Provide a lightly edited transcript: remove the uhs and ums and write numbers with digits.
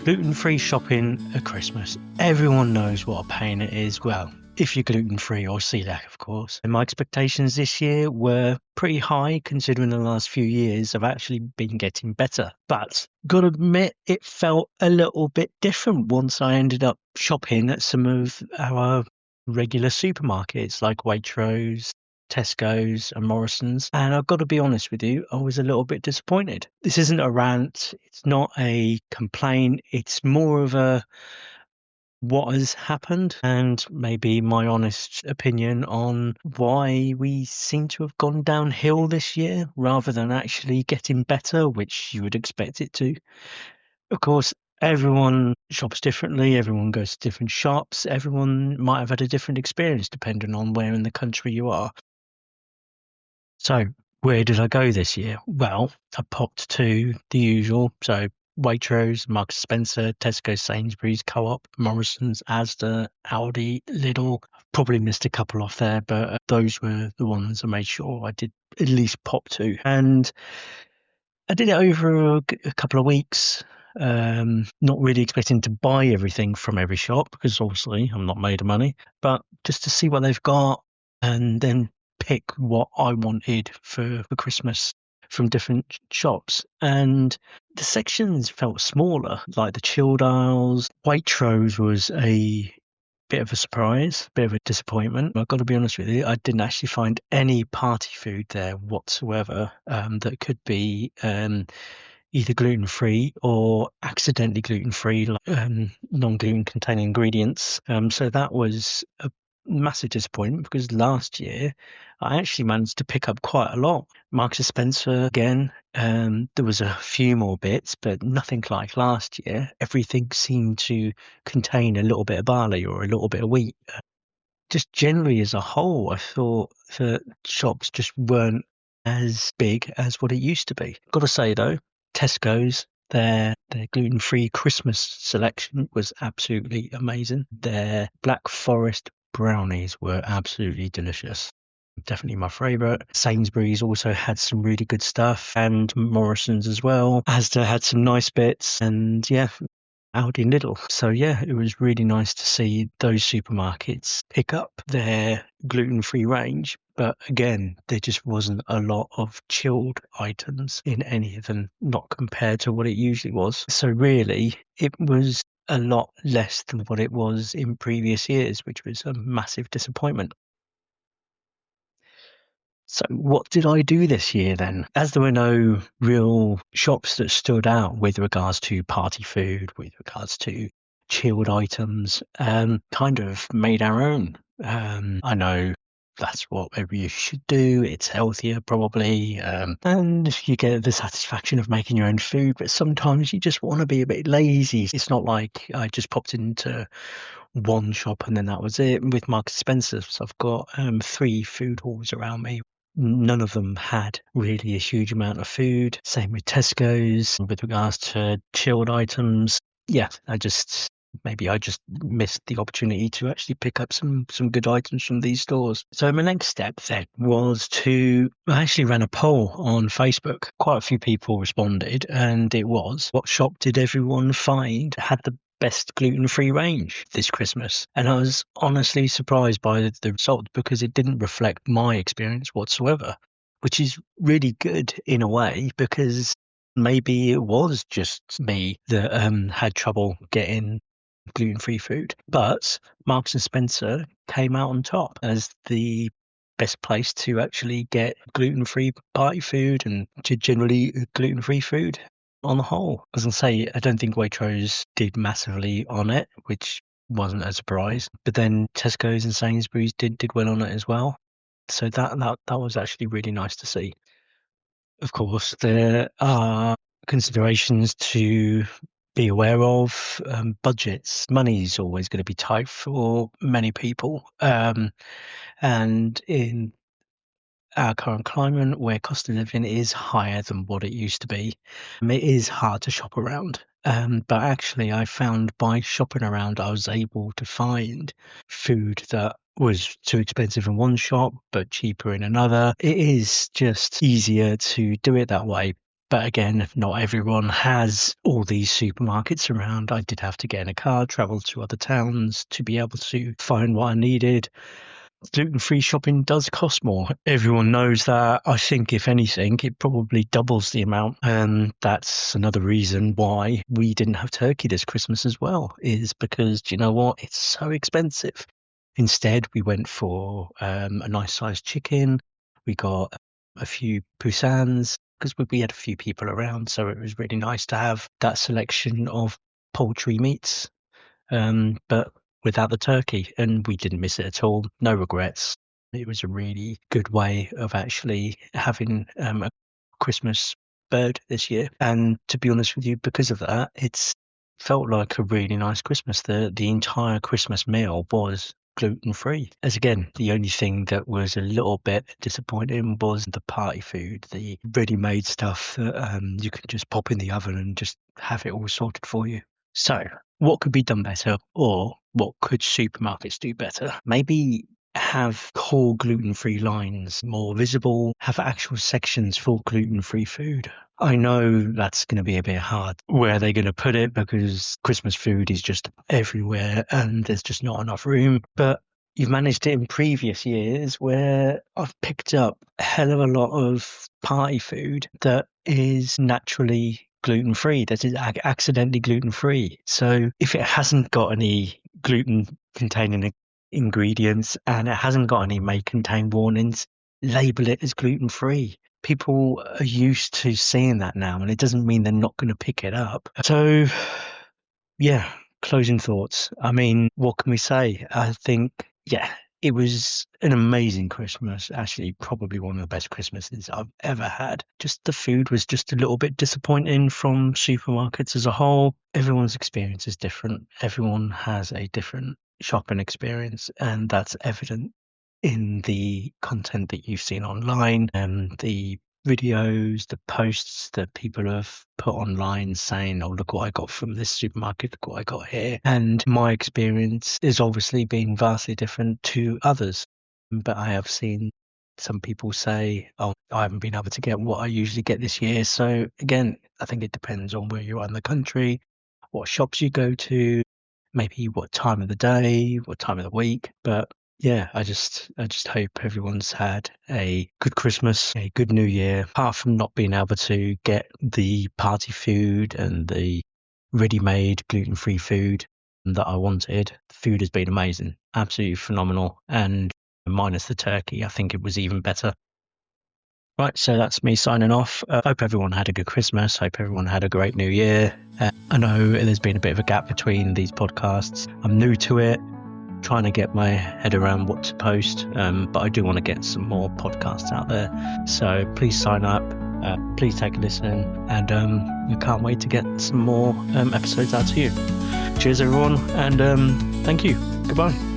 Gluten-free shopping at Christmas. Everyone knows what a pain it is. Well, if you're gluten-free or celiac, of course. And my expectations this year were pretty high, considering the last few years have actually been getting better. But gotta admit, it felt a little bit different once I ended up shopping at some of our regular supermarkets like Waitrose, Tesco's and Morrison's, and I've got to be honest with you, I was a little bit disappointed. This isn't a rant, it's not a complaint, it's more of a what has happened and maybe my honest opinion on why we seem to have gone downhill this year rather than actually getting better, which you would expect it to. Of course, everyone shops differently, everyone goes to different shops, everyone might have had a different experience depending on where in the country you are. So where did I go this year? Well, I popped to the usual. So Waitrose, Marks and Spencer, Tesco, Sainsbury's, Co-op, Morrison's, Asda, Aldi, Lidl. Probably missed a couple off there, but those were the ones I made sure I did at least pop to. And I did it over a couple of weeks. Not really expecting to buy everything from every shop because obviously I'm not made of money, but just to see what they've got and then pick what I wanted for Christmas from different shops. And the sections felt smaller, like the chilled aisles. Waitrose was a bit of a surprise, bit of a disappointment. I've got to be honest with you, I didn't actually find any party food there whatsoever that could be either gluten-free or accidentally gluten-free, like non-gluten containing ingredients. So that was a massive disappointment because last year I actually managed to pick up quite a lot. Marks and Spencer again, there was a few more bits, but nothing like last year. Everything seemed to contain a little bit of barley or a little bit of wheat. Just generally as a whole, I thought that shops just weren't as big as what it used to be. Got to say though, Tesco's, their gluten-free Christmas selection was absolutely amazing. Their Black Forest brownies were absolutely delicious. Definitely my favourite. Sainsbury's also had some really good stuff, and Morrison's as well. Asda had some nice bits, and yeah, Aldi and Lidl. So yeah, it was really nice to see those supermarkets pick up their gluten-free range. But again, there just wasn't a lot of chilled items in any of them, not compared to what it usually was. So really, it was a lot less than what it was in previous years, which was a massive disappointment. So what did I do this year then? As there were no real shops that stood out with regards to party food, with regards to chilled items, kind of made our own. I know that's what maybe you should do. It's healthier probably. And you get the satisfaction of making your own food, but sometimes you just want to be a bit lazy. It's not like I just popped into one shop and then that was it. With Marks and Spencer's, I've got 3 food halls around me. None of them had really a huge amount of food. Same with Tesco's with regards to chilled items. Yeah, maybe I just missed the opportunity to actually pick up some good items from these stores. So my next step then was I actually ran a poll on Facebook. Quite a few people responded, and it was, what shop did everyone find had the best gluten-free range this Christmas? And I was honestly surprised by the result because it didn't reflect my experience whatsoever, which is really good in a way because maybe it was just me that had trouble getting gluten-free food. But Marks and Spencer came out on top as the best place to actually get gluten-free party food and to generally gluten-free food on the whole. As I say, I don't think Waitrose did massively on it, which wasn't a surprise. But then Tesco's and Sainsbury's did well on it as well. So that was actually really nice to see. Of course, there are considerations to be aware of. Budgets, money's always going to be tight for many people. And in our current climate, where cost of living is higher than what it used to be, it is hard to shop around. But actually, I found by shopping around, I was able to find food that was too expensive in one shop but cheaper in another. It is just easier to do it that way But again, not everyone has all these supermarkets around. I did have to get in a car, travel to other towns to be able to find what I needed. Gluten-free shopping does cost more. Everyone knows that. I think, if anything, it probably doubles the amount. And that's another reason why we didn't have turkey this Christmas as well, is because, do you know what? It's so expensive. Instead, we went for a nice sized chicken. We got a few poussins because we had a few people around. So it was really nice to have that selection of poultry meats. But without the turkey, and we didn't miss it at all. No regrets. It was a really good way of actually having a Christmas bird this year. And to be honest with you, because of that, it's felt like a really nice Christmas. The entire Christmas meal was gluten-free. As again, the only thing that was a little bit disappointing was the party food, the ready-made stuff that you can just pop in the oven and just have it all sorted for you. So, what could be done better, or what could supermarkets do better? Maybe have core gluten-free lines more visible, have actual sections for gluten-free food. I know that's going to be a bit hard. Where are they going to put it? Because Christmas food is just everywhere and there's just not enough room. But you've managed it in previous years where I've picked up a hell of a lot of party food that is naturally gluten-free, that is accidentally gluten-free. So if it hasn't got any gluten containing ingredients and it hasn't got any may contain warnings, label it as gluten-free. People are used to seeing that now, and it doesn't mean they're not going to pick it up. So yeah, closing thoughts. I mean, what can we say? I think, yeah, it was an amazing Christmas. Actually, probably one of the best Christmases I've ever had. Just the food was just a little bit disappointing from supermarkets as a whole. Everyone's experience is different. Everyone has a different shopping experience, and that's evident in the content that you've seen online and the videos, the posts that people have put online saying, oh, look what I got from this supermarket, look what I got here. And my experience is obviously being vastly different to others. But I have seen some people say, oh, I haven't been able to get what I usually get this year. So again, I think it depends on where you are in the country, what shops you go to, maybe what time of the day, what time of the week. But yeah, I just hope everyone's had a good Christmas, a good New Year, apart from not being able to get the party food and the ready-made gluten-free food that I wanted. The food has been amazing, absolutely phenomenal. And minus the turkey, I think it was even better. Right, so that's me signing off. Hope everyone had a good Christmas. Hope everyone had a great New Year. I know there's been a bit of a gap between these podcasts. I'm new to it, trying to get my head around what to post, but I do want to get some more podcasts out there. So please sign up, please take a listen, and we can't wait to get some more episodes out to you. Cheers, everyone, and thank you. Goodbye.